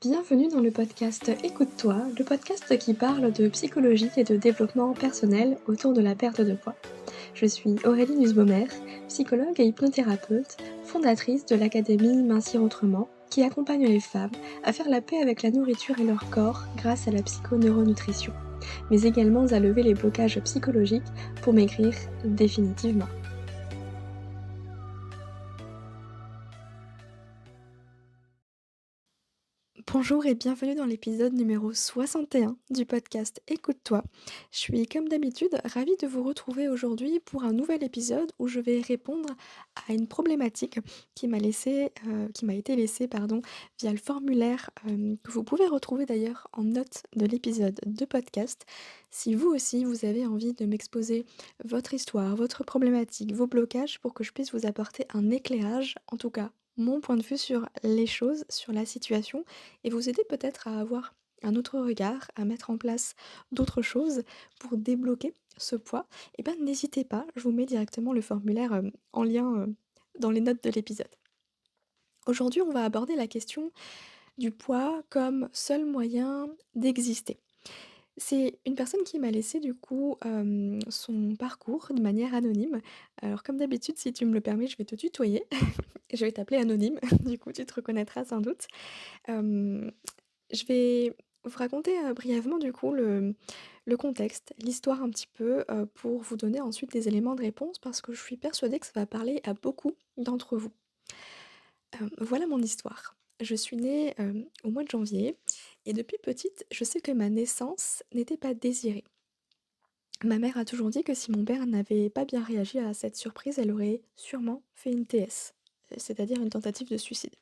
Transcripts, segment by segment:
Bienvenue dans le podcast Écoute-toi, le podcast qui parle de psychologie et de développement personnel autour de la perte de poids. Je suis Aurélie Nussbaumer, psychologue et hypnothérapeute, fondatrice de l'académie Mincir Autrement, qui accompagne les femmes à faire la paix avec la nourriture et leur corps grâce à la psychoneuronutrition, mais également à lever les blocages psychologiques pour maigrir définitivement. Bonjour et bienvenue dans l'épisode numéro 61 du podcast Écoute-toi. Je suis comme d'habitude ravie de vous retrouver aujourd'hui pour un nouvel épisode où je vais répondre à une problématique qui m'a été laissée via le formulaire que vous pouvez retrouver d'ailleurs en note de l'épisode de podcast. Si vous aussi vous avez envie de m'exposer votre histoire, votre problématique, vos blocages pour que je puisse vous apporter un éclairage, en tout cas mon point de vue sur les choses, sur la situation et vous aider peut-être à avoir un autre regard, à mettre en place d'autres choses pour débloquer ce poids, et ben n'hésitez pas, je vous mets directement le formulaire, en lien, dans les notes de l'épisode. Aujourd'hui, on va aborder la question du poids comme seul moyen d'exister. C'est une personne qui m'a laissé du coup, son parcours de manière anonyme. Alors comme d'habitude, si tu me le permets, je vais te tutoyer et je vais t'appeler anonyme, du coup tu te reconnaîtras sans doute. Hem Je vais vous raconter, brièvement du coup le contexte, l'histoire un petit peu, pour vous donner ensuite des éléments de réponse parce que je suis persuadée que ça va parler à beaucoup d'entre vous. Voilà mon histoire. Je suis née, au mois de janvier et depuis petite, je sais que ma naissance n'était pas désirée. Ma mère a toujours dit que si mon père n'avait pas bien réagi à cette surprise, elle aurait sûrement fait une TS, c'est-à-dire une tentative de suicide.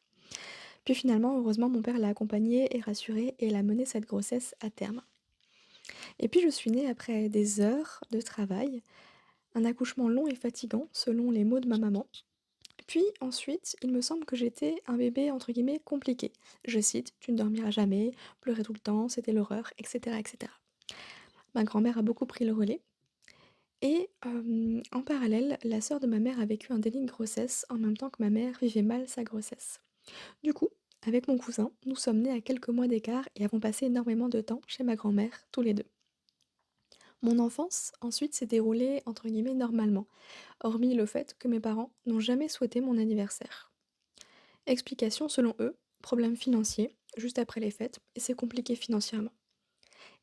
Puis finalement, heureusement, mon père l'a accompagnée et rassurée et elle a mené cette grossesse à terme. Et puis je suis née après des heures de travail, un accouchement long et fatigant selon les mots de ma maman. Puis ensuite, il me semble que j'étais un bébé entre guillemets «compliqué». Je cite: «Tu ne dormiras jamais, pleurer tout le temps, c'était l'horreur» et cetera et cetera. Ma grand-mère a beaucoup pris le relais et en parallèle, la sœur de ma mère a vécu un déni de grossesse en même temps que ma mère vivait mal sa grossesse. Du coup, avec mon cousin, nous sommes nés à quelques mois d'écart et avons passé énormément de temps chez ma grand-mère, tous les 2. Mon enfance, ensuite, s'est déroulée entre guillemets «normalement», hormis le fait que mes parents n'ont jamais souhaité mon anniversaire. Explication selon eux, problème financier, juste après les fêtes, et c'est compliqué financièrement.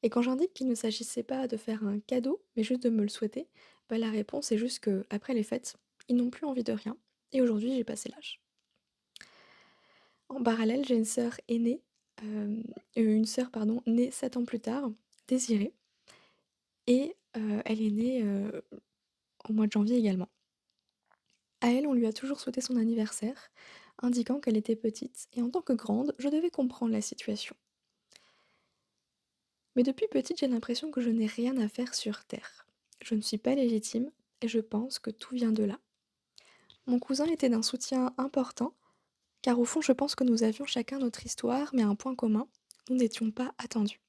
Et quand j'indique qu'il ne s'agissait pas de faire un cadeau, mais juste de me le souhaiter, bah la réponse est juste que après les fêtes, ils n'ont plus envie de rien, et aujourd'hui j'ai passé l'âge. En parallèle, j'ai une sœur aînée, une sœur pardon, née 7 ans plus tard, Désirée, et elle est née, au mois de janvier également. À elle, on lui a toujours souhaité son anniversaire, indiquant qu'elle était petite et en tant que grande, je devais comprendre la situation. Mais depuis petite, j'ai l'impression que je n'ai rien à faire sur terre. Je ne suis pas légitime et je pense que tout vient de là. Mon cousin était d'un soutien important, car au fond, je pense que nous avions chacun notre histoire, mais un point commun, nous n'étions pas attendus.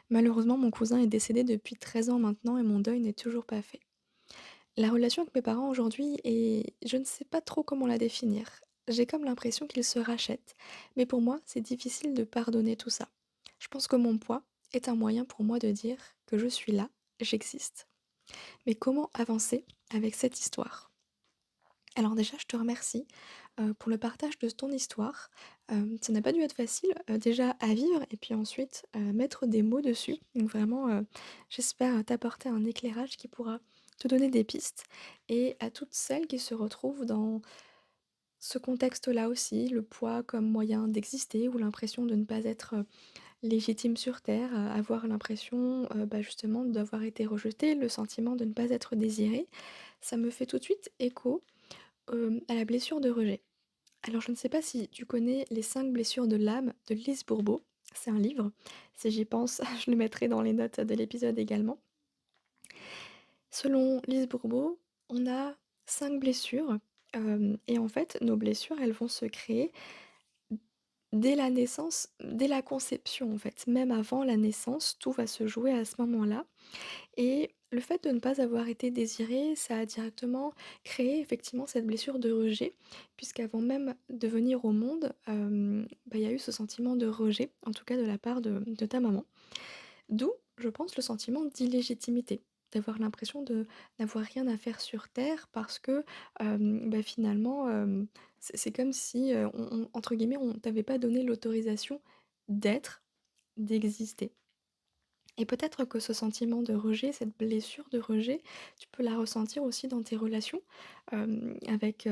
Malheureusement, mon cousin est décédé depuis 13 ans maintenant et mon deuil n'est toujours pas fait. La relation avec mes parents aujourd'hui est je ne sais pas trop comment la définir. J'ai comme l'impression qu'ils se rachètent, mais pour moi, c'est difficile de pardonner tout ça. Je pense que mon poids est un moyen pour moi de dire que je suis là, j'existe. Mais comment avancer avec cette histoire? Alors déjà, je te remercie, pour le partage de ton histoire. Ça n'a pas dû être facile, déjà à vivre et puis ensuite, mettre des mots dessus. Donc vraiment, j'espère t'apporter un éclairage qui pourra te donner des pistes et à toutes celles qui se retrouvent dans ce contexte-là aussi, le poids comme moyen d'exister ou l'impression de ne pas être, légitime sur terre, avoir l'impression, justement d'avoir été rejeté, le sentiment de ne pas être désiré. Ça me fait tout de suite écho, à la blessure de rejet. Alors je ne sais pas si tu connais «Les 5 blessures de l'âme» de Lise Bourbeau. C'est un livre. Si j'y pense, je le mettrai dans les notes de l'épisode également. Selon Lise Bourbeau, on a 5 blessures, et en fait, nos blessures, elles vont se créer dès la naissance, dès la conception en fait. Même avant la naissance, tout va se jouer à ce moment-là et le fait de ne pas avoir été désiré, ça a directement créé effectivement cette blessure de rejet, puisqu'avant même de venir au monde, il y a eu ce sentiment de rejet, en tout cas de la part de ta maman. D'où, je pense, le sentiment d'illégitimité, d'avoir l'impression de n'avoir rien à faire sur terre parce que, finalement, c'est comme si, on entre guillemets, «on t'avait pas donné l'autorisation d'être, d'exister». Et peut-être que ce sentiment de rejet, cette blessure de rejet, tu peux la ressentir aussi dans tes relations, avec,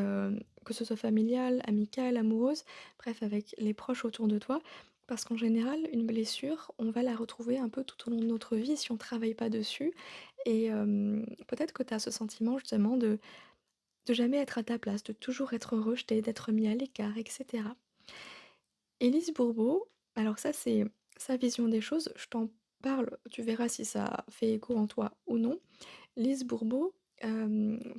que ce soit familiale, amicale, amoureuse, bref avec les proches autour de toi. Parce qu'en général, une blessure, on va la retrouver un peu tout au long de notre vie si on ne travaille pas dessus et peut-être que tu as ce sentiment justement de jamais être à ta place, de toujours être rejeté, d'être mis à l'écart et cetera. Élise Bourbeau, alors ça, c'est sa vision des choses. Je t'en parle, tu verras si ça fait écho en toi ou non. Lise Bourbeau,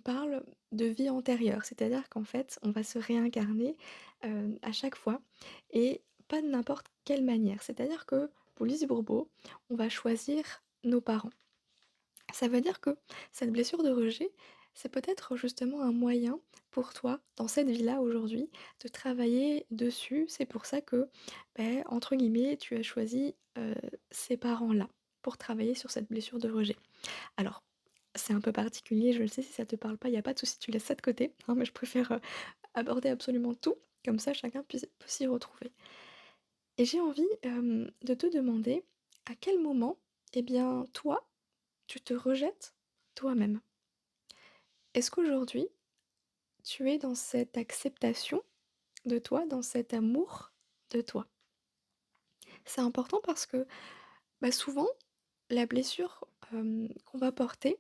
parle de vie antérieure, c'est-à-dire qu'en fait, on va se réincarner, à chaque fois et pas de n'importe quelle manière. C'est-à-dire que pour Lise Bourbeau, on va choisir nos parents. Ça veut dire que cette blessure de rejet, c'est peut-être justement un moyen pour toi, dans cette vie-là aujourd'hui, de travailler dessus. C'est pour ça que, entre guillemets, tu as choisi, ces parents-là, pour travailler sur cette blessure de rejet. Alors, c'est un peu particulier, je le sais, si ça te parle pas, il y a pas de souci, tu laisses ça de côté, hein, mais je préfère, aborder absolument tout, comme ça chacun peut s'y retrouver. Et j'ai envie, de te demander à quel moment, eh bien, toi, tu te rejettes toi-même? Est-ce qu'aujourd'hui, tu es dans cette acceptation de toi, dans cet amour de toi? C'est important parce que, souvent, la blessure, qu'on va porter,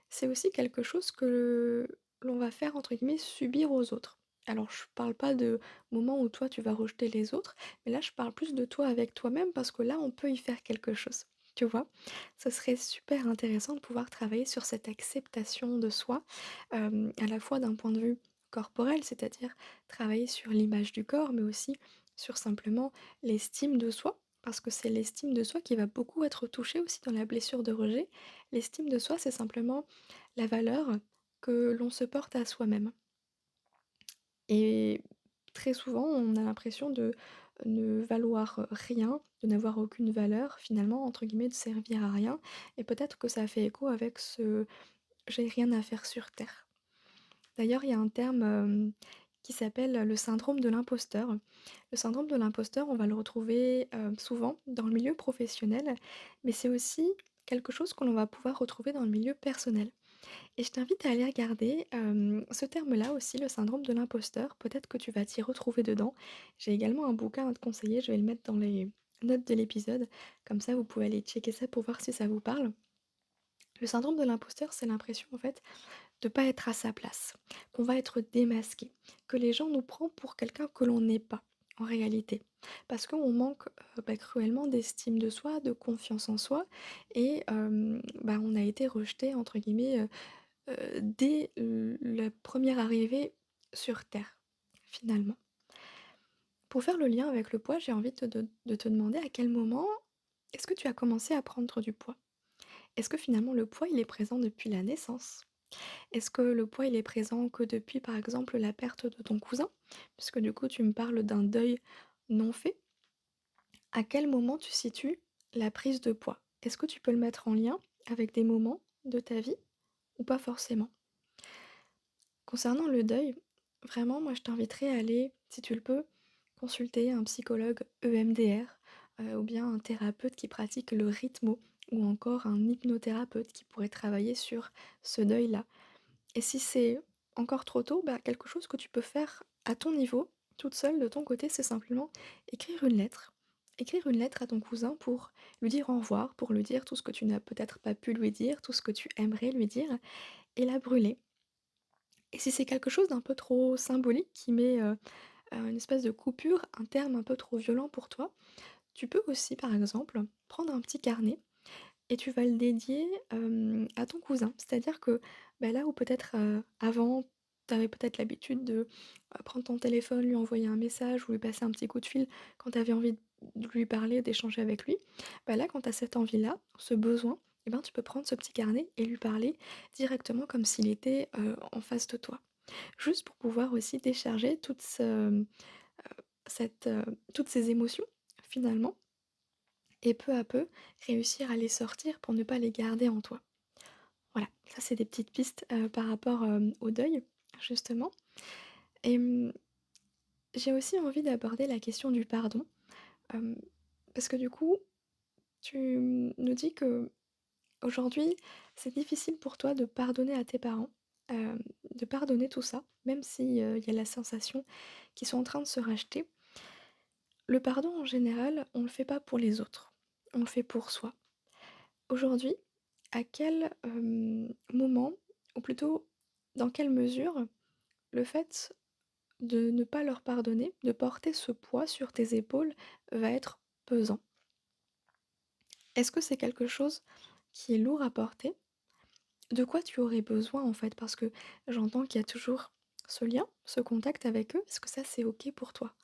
c'est aussi quelque chose que l'on va faire, entre guillemets, «subir» aux autres. Alors je parle pas de moment où toi tu vas rejeter les autres, mais là je parle plus de toi avec toi-même parce que là on peut y faire quelque chose, tu vois? Ce serait super intéressant de pouvoir travailler sur cette acceptation de soi, à la fois d'un point de vue corporel, c'est-à-dire travailler sur l'image du corps, mais aussi sur simplement l'estime de soi. Parce que c'est l'estime de soi qui va beaucoup être touchée aussi dans la blessure de rejet. L'estime de soi, c'est simplement la valeur que l'on se porte à soi-même et très souvent, on a l'impression de ne valoir rien, de n'avoir aucune valeur finalement, entre guillemets, «de servir à rien» et peut-être que ça fait écho avec ce «j'ai rien à faire sur terre». D'ailleurs, il y a un terme, qui s'appelle le syndrome de l'imposteur. Le syndrome de l'imposteur, on va le retrouver, souvent dans le milieu professionnel, mais c'est aussi quelque chose que l'on va pouvoir retrouver dans le milieu personnel. Et je t'invite à aller regarder, ce terme-là aussi, le syndrome de l'imposteur, peut-être que tu vas t'y retrouver dedans. J'ai également un bouquin à te conseiller, je vais le mettre dans les notes de l'épisode, comme ça vous pouvez aller checker ça pour voir si ça vous parle. Le syndrome de l'imposteur, c'est l'impression en fait de pas être à sa place, qu'on va être démasqué, que les gens nous prennent pour quelqu'un que l'on n'est pas, en réalité. Parce qu'on manque, cruellement d'estime de soi, de confiance en soi et on a été rejeté entre guillemets, dès la première arrivée sur terre, finalement. Pour faire le lien avec le poids, j'ai envie de te demander à quel moment est-ce que tu as commencé à prendre du poids? Est-ce que finalement le poids, il est présent depuis la naissance? Est-ce que le poids, il est présent que depuis, par exemple, la perte de ton cousin? Puisque du coup, tu me parles d'un deuil non fait. À quel moment tu situes la prise de poids? Est-ce que tu peux le mettre en lien avec des moments de ta vie ou pas forcément? Concernant le deuil, vraiment, moi, je t'inviterais à aller, si tu le peux, consulter un psychologue EMDR, ou bien un thérapeute qui pratique le rythmo ou encore un hypnothérapeute qui pourrait travailler sur ce deuil-là. Et si c'est encore trop tôt, quelque chose que tu peux faire à ton niveau, toute seule de ton côté, c'est simplement écrire une lettre. Écrire une lettre à ton cousin pour lui dire au revoir, pour lui dire tout ce que tu n'as peut-être pas pu lui dire, tout ce que tu aimerais lui dire, et la brûler. Et si c'est quelque chose d'un peu trop symbolique qui met une espèce de coupure, un terme un peu trop violent pour toi, tu peux aussi, par exemple, prendre un petit carnet et tu vas le dédier, à ton cousin. C'est-à-dire que, là où peut-être, avant, tu avais peut-être l'habitude de, prendre ton téléphone, lui envoyer un message ou lui passer un petit coup de fil quand tu avais envie de lui parler, d'échanger avec lui, là, quand tu as cette envie-là, ce besoin, eh ben, tu peux prendre ce petit carnet et lui parler directement comme s'il était, en face de toi. Juste pour pouvoir aussi décharger toutes ces émotions, finalement, et peu à peu réussir à les sortir pour ne pas les garder en toi. Voilà, ça c'est des petites pistes, par rapport, au deuil, justement. Et j'ai aussi envie d'aborder la question du pardon, hem, parce que du coup, tu nous dis que aujourd'hui, c'est difficile pour toi de pardonner à tes parents, de pardonner tout ça, même si, il y a la sensation qu'ils sont en train de se racheter. Le pardon en général, on le fait pas pour les autres, on le fait pour soi. Aujourd'hui, à quel, moment ou plutôt dans quelle mesure le fait de ne pas leur pardonner, de porter ce poids sur tes épaules va être pesant? Est-ce que c'est quelque chose qui est lourd à porter? De quoi tu aurais besoin en fait? Parce que j'entends qu'il y a toujours ce lien, ce contact avec eux. Est-ce que ça, c'est OK pour toi?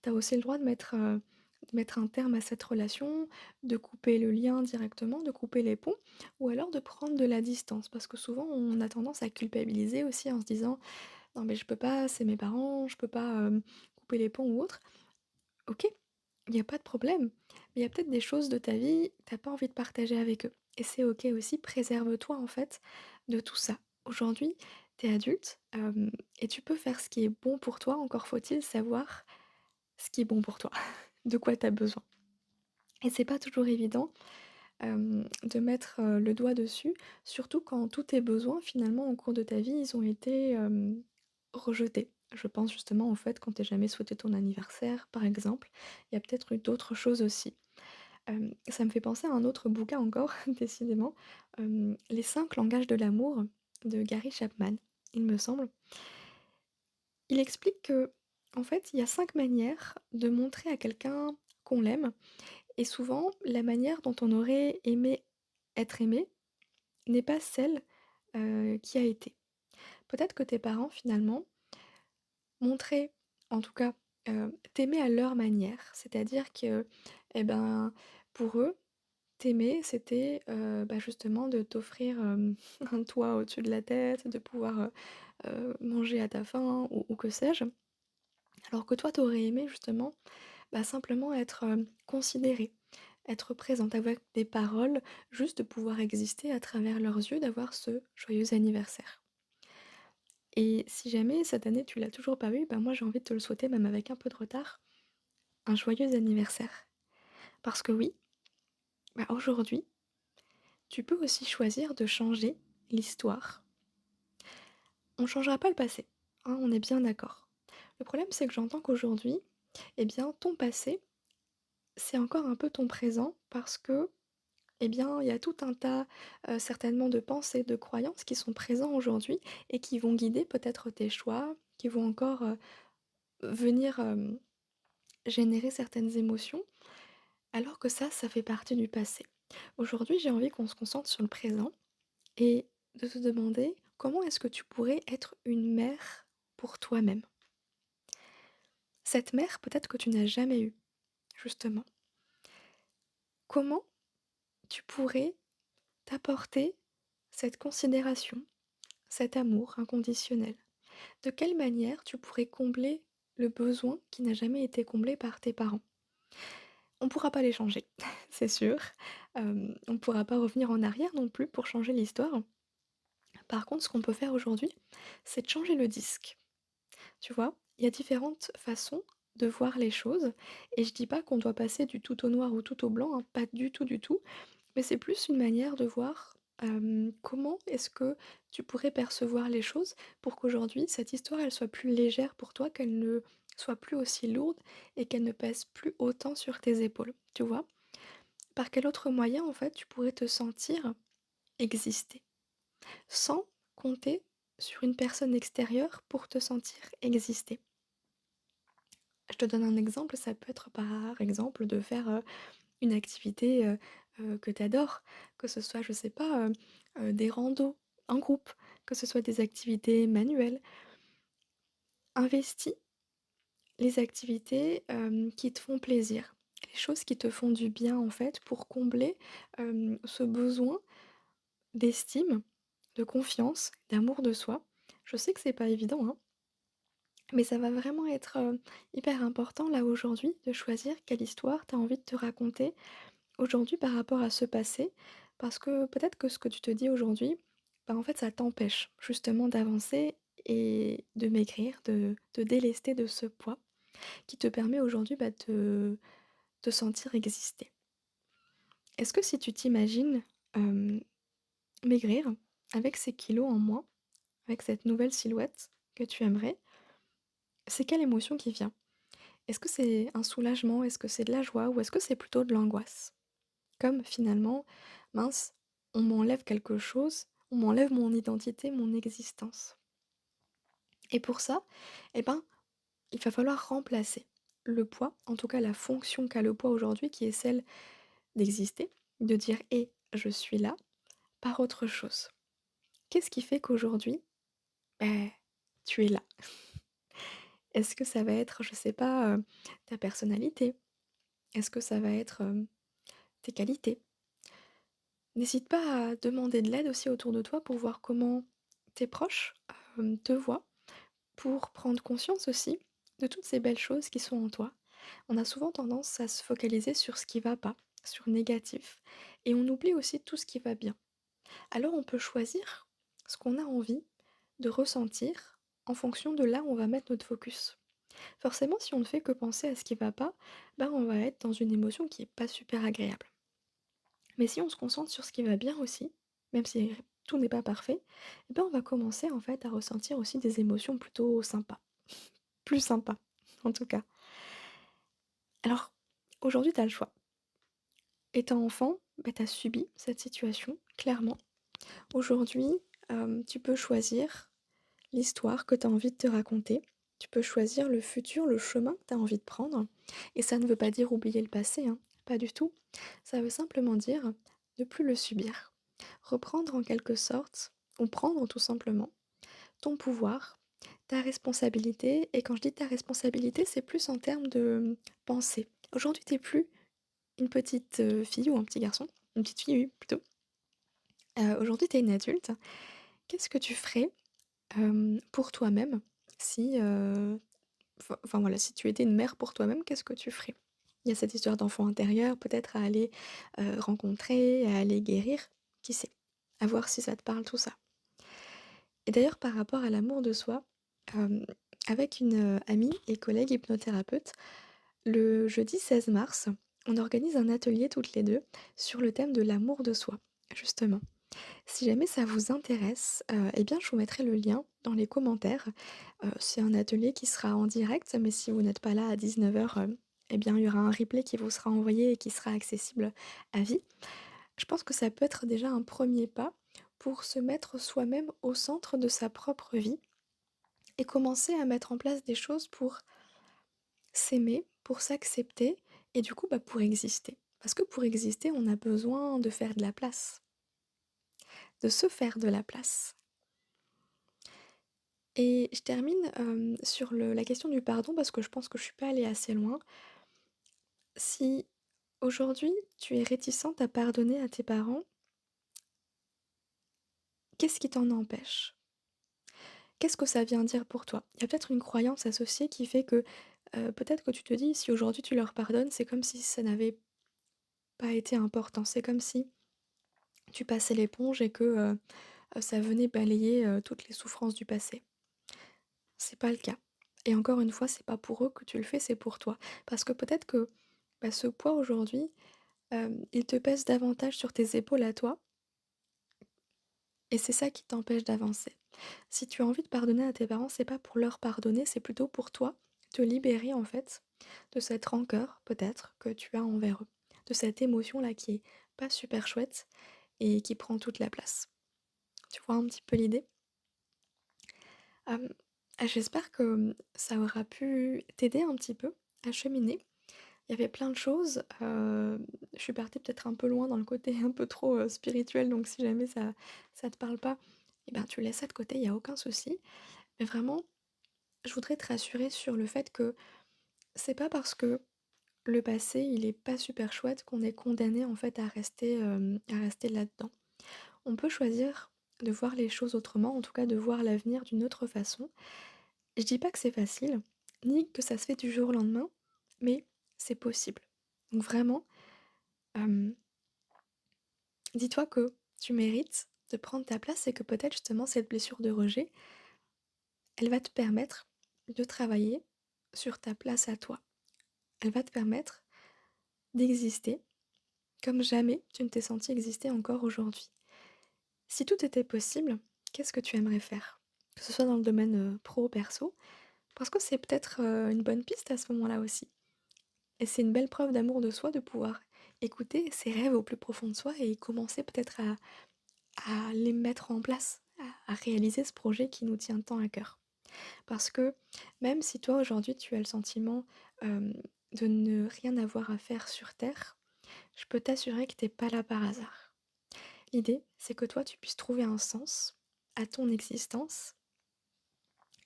Tu as aussi le droit de mettre un terme à cette relation, de couper le lien directement, de couper les ponts ou alors de prendre de la distance. Parce que souvent, on a tendance à culpabiliser aussi en se disant: «Non mais je peux pas, c'est mes parents, je peux pas, couper les ponts ou autre». OK, il y a pas de problème, mais il y a peut-être des choses de ta vie, que tu pas envie de partager avec eux et c'est OK aussi. Préserve-toi, en fait, de tout ça. Aujourd'hui, tu es adulte, et tu peux faire ce qui est bon pour toi, encore faut-il savoir ce qui est bon pour toi, de quoi tu as besoin et c'est pas toujours évident, de mettre, le doigt dessus, surtout quand tous tes besoins, finalement, au cours de ta vie, ils ont été, rejetés. Je pense justement au fait qu'on t'ait jamais souhaité ton anniversaire, par exemple. Il y a peut-être eu d'autres choses aussi. Ça me fait penser à un autre bouquin encore, décidément, Les 5 langages de l'amour de Gary Chapman, il me semble. Il explique que en fait, il y a 5 manières de montrer à quelqu'un qu'on l'aime et souvent, la manière dont on aurait aimé être aimé n'est pas celle, qui a été. Peut-être que tes parents finalement montraient, en tout cas, t'aimer à leur manière. C'est-à-dire que, et ben, pour eux, t'aimer, c'était, bah, justement de t'offrir, un toit au-dessus de la tête, de pouvoir, manger à ta faim ou que sais-je. Alors que toi, t'aurais aimé justement, bah, simplement être, considérée, être présente, avec des paroles, juste de pouvoir exister à travers leurs yeux, d'avoir ce joyeux anniversaire. Et si jamais cette année tu l'as toujours pas eu, bah, moi j'ai envie de te le souhaiter, même avec un peu de retard, un joyeux anniversaire. Parce que oui, bah, aujourd'hui, tu peux aussi choisir de changer l'histoire. On ne changera pas le passé, hein, on est bien d'accord. Le problème, c'est que j'entends qu'aujourd'hui, eh bien, ton passé, c'est encore un peu ton présent parce que, eh bien, il y a tout un tas, certainement de pensées, de croyances qui sont présents aujourd'hui et qui vont guider peut-être tes choix, qui vont encore, venir, générer certaines émotions, alors que ça fait partie du passé. Aujourd'hui, j'ai envie qu'on se concentre sur le présent et de te demander comment est-ce que tu pourrais être une mère pour toi-même? Cette mère peut-être que tu n'as jamais eue, justement. Comment tu pourrais t'apporter cette considération, cet amour inconditionnel? De quelle manière tu pourrais combler le besoin qui n'a jamais été comblé par tes parents? On ne pourra pas les changer, c'est sûr. On ne pourra pas revenir en arrière non plus pour changer l'histoire. Par contre, ce qu'on peut faire aujourd'hui, c'est de changer le disque. Tu vois? Il y a différentes façons de voir les choses et je dis pas qu'on doit passer du tout au noir ou tout au blanc, hein, pas du tout, du tout. Mais c'est plus une manière de voir, comment est-ce que tu pourrais percevoir les choses pour qu'aujourd'hui cette histoire elle soit plus légère pour toi, qu'elle ne soit plus aussi lourde et qu'elle ne pèse plus autant sur tes épaules, tu vois? Par quel autre moyen en fait tu pourrais te sentir exister? Sans compter sur une personne extérieure pour te sentir exister. Je te donne un exemple, ça peut être par exemple de faire, une activité, que tu adores, que ce soit, je sais pas, des randos en groupe, que ce soit des activités manuelles. Investis les activités, qui te font plaisir, les choses qui te font du bien, en fait, pour combler, ce besoin, d'estime, de confiance, d'amour de soi. Je sais que c'est pas évident, hein, mais ça va vraiment être, hyper important là aujourd'hui de choisir quelle histoire tu as envie de te raconter aujourd'hui par rapport à ce passé. Parce que peut-être que ce que tu te dis aujourd'hui, bah, en fait ça t'empêche justement d'avancer et de maigrir, de te délester de ce poids qui te permet aujourd'hui, bah, de te sentir exister. Est-ce que si tu t'imagines, hem, maigrir avec ces kilos en moins, avec cette nouvelle silhouette que tu aimerais, c'est quelle émotion qui vient? Est-ce que c'est un soulagement? Est-ce que c'est de la joie? Ou est-ce que c'est plutôt de l'angoisse? Comme finalement: «Mince, on m'enlève quelque chose, on m'enlève mon identité, mon existence». Et pour ça, eh ben, il va falloir remplacer le poids, en tout cas la fonction qu'a le poids aujourd'hui qui est celle d'exister, de dire: «Et je suis là», par autre chose. Qu'est-ce qui fait qu'aujourd'hui, beh, tu es là? Est-ce que ça va être, je sais pas, ta personnalité? Est-ce que ça va être, tes qualités? N'hésite pas à demander de l'aide aussi autour de toi pour voir comment tes proches, te voient, pour prendre conscience aussi de toutes ces belles choses qui sont en toi. On a souvent tendance à se focaliser sur ce qui va pas, sur le négatif, et on oublie aussi tout ce qui va bien. Alors on peut choisir ce qu'on a envie de ressentir en fonction de là où on va mettre notre focus. Forcément, si on ne fait que penser à ce qui va pas, ben on va être dans une émotion qui est pas super agréable. Mais si on se concentre sur ce qui va bien aussi, même si tout n'est pas parfait, eh ben on va commencer en fait à ressentir aussi des émotions plutôt sympas, plus sympas en tout cas. Alors aujourd'hui, tu as le choix. Étant enfant, bah, tu as subi cette situation, clairement. Aujourd'hui, tu peux choisir l'histoire que tu as envie de te raconter. Tu peux choisir le futur, le chemin que tu as envie de prendre. Et ça ne veut pas dire oublier le passé, hein, pas du tout. Ça veut simplement dire ne plus le subir. Reprendre en quelque sorte, ou prendre tout simplement, ton pouvoir, ta responsabilité. Et quand je dis ta responsabilité, c'est plus en termes de pensée. Aujourd'hui, tu es plus une petite fille ou un petit garçon, une petite fille, oui, plutôt. Aujourd'hui, tu es une adulte. Qu'est-ce que tu ferais pour toi-même, si, enfin voilà, si tu étais une mère pour toi-même, qu'est-ce que tu ferais? Il y a cette histoire d'enfant intérieur peut-être à aller, rencontrer, à aller guérir, qui sait? À voir si ça te parle tout ça. Et d'ailleurs par rapport à l'amour de soi, hem, avec une, amie et collègue hypnothérapeute, le jeudi 16 mars, on organise un atelier toutes les 2 sur le thème de l'amour de soi, justement. Si jamais ça vous intéresse, eh bien, je vous mettrai le lien dans les commentaires. C'est un atelier qui sera en direct, mais si vous n'êtes pas là à 19:00, eh bien, il y aura un replay qui vous sera envoyé et qui sera accessible à vie. Je pense que ça peut être déjà un premier pas pour se mettre soi-même au centre de sa propre vie et commencer à mettre en place des choses pour s'aimer, pour s'accepter et du coup, bah, pour exister. Parce que pour exister, on a besoin de faire de la place, de se faire de la place. Et je termine, sur le la question du pardon parce que je pense que je suis pas allée assez loin. Si aujourd'hui tu es réticente à pardonner à tes parents, qu'est-ce qui t'en empêche? Qu'est-ce que ça vient dire pour toi? Il y a peut-être une croyance associée qui fait que, peut-être que tu te dis: «Si aujourd'hui tu leur pardonnes, c'est comme si ça n'avait pas été important». C'est comme si tu passais l'éponge et que, ça venait balayer, toutes les souffrances du passé. C'est pas le cas. Et encore une fois, c'est pas pour eux que tu le fais, c'est pour toi. Parce que peut-être que, bah, ce poids aujourd'hui, il te pèse davantage sur tes épaules à toi et c'est ça qui t'empêche d'avancer. Si tu as envie de pardonner à tes parents, c'est pas pour leur pardonner, c'est plutôt pour toi, te libérer en fait de cette rancœur peut-être que tu as envers eux, de cette émotion-là qui est pas super chouette et qui prend toute la place. Tu vois un petit peu l'idée? Hem, j'espère que, ça aura pu t'aider un petit peu à cheminer. Il y avait plein de choses, je suis partie peut-être un peu loin dans le côté un peu trop, spirituel, donc si jamais ça te parle pas, eh ben, tu laisses ça de côté, il y a aucun souci. Mais vraiment, je voudrais te rassurer sur le fait que c'est pas parce que le passé, il est pas super chouette qu'on est condamné en fait à rester là-dedans. on peut choisir de voir les choses autrement, en tout cas de voir l'avenir d'une autre façon. Je dis pas que c'est facile, ni que ça se fait du jour au lendemain, mais c'est possible. Donc vraiment, hem, dis-toi que tu mérites de prendre ta place et que peut-être justement cette blessure de rejet, elle va te permettre de travailler sur ta place à toi. Elle va te permettre d'exister comme jamais tu ne t'es senti exister encore aujourd'hui. Si tout était possible, qu'est-ce que tu aimerais faire? Que ce soit dans le domaine, pro ou perso, parce que c'est peut-être, une bonne piste à ce moment-là aussi. Et c'est une belle preuve d'amour de soi de pouvoir écouter ses rêves au plus profond de soi et commencer peut-être à les mettre en place, à réaliser ce projet qui nous tient tant à cœur. Parce que même si toi aujourd'hui tu as le sentiment, hem, de ne rien avoir à faire sur terre, je peux t'assurer que tu pas là par hasard. L'idée, c'est que toi tu puisses trouver un sens à ton existence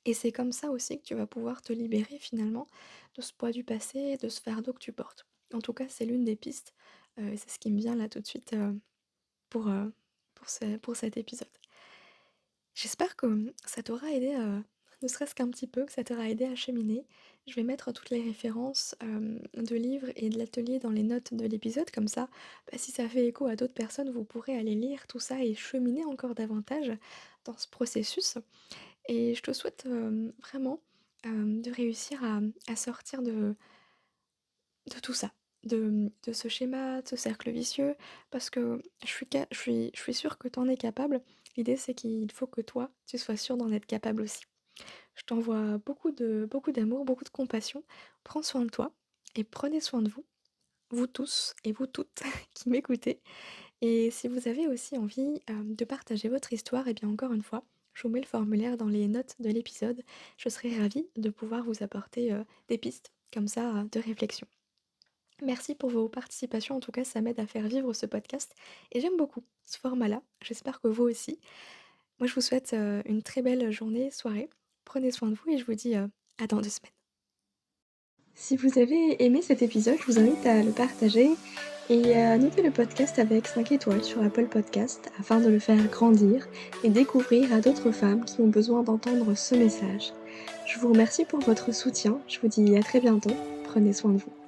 et c'est comme ça aussi que tu vas pouvoir te libérer finalement de ce poids du passé, de ce fardeau que tu portes. En tout cas, c'est l'une des pistes, et c'est ce qui me vient là tout de suite, pour, pour cet épisode. J'espère que, ça t'aura aidé, ne serait-ce qu'un petit peu, que ça t'aura aidé à cheminer. Je vais mettre toutes les références, de livres et de l'atelier dans les notes de l'épisode, comme ça, bah, si ça fait écho à d'autres personnes, vous pourrez aller lire tout ça et cheminer encore davantage dans ce processus. Et je te souhaite, vraiment, de réussir à sortir de tout ça, de ce schéma, de ce cercle vicieux, parce que je suis sûre que tu en es capable. L'idée, c'est qu'il faut que toi, tu sois sûre d'en être capable aussi. Je t'envoie beaucoup d'amour, beaucoup de compassion. Prends soin de toi et prenez soin de vous, vous tous et vous toutes qui m'écoutez. Et si vous avez aussi envie, de partager votre histoire, et bien encore une fois, je vous mets le formulaire dans les notes de l'épisode. Je serai ravie de pouvoir vous apporter, des pistes comme ça, de réflexion. Merci pour vos participations, en tout cas ça m'aide à faire vivre ce podcast et j'aime beaucoup ce format-là, j'espère que vous aussi. Moi je vous souhaite, une très belle journée, soirée. Prenez soin de vous et je vous dis, à dans 2 semaines. Si vous avez aimé cet épisode, je vous invite à le partager et à noter le podcast avec 5 étoiles sur Apple Podcast afin de le faire grandir et découvrir à d'autres femmes qui ont besoin d'entendre ce message. Je vous remercie pour votre soutien, je vous dis à très bientôt, prenez soin de vous.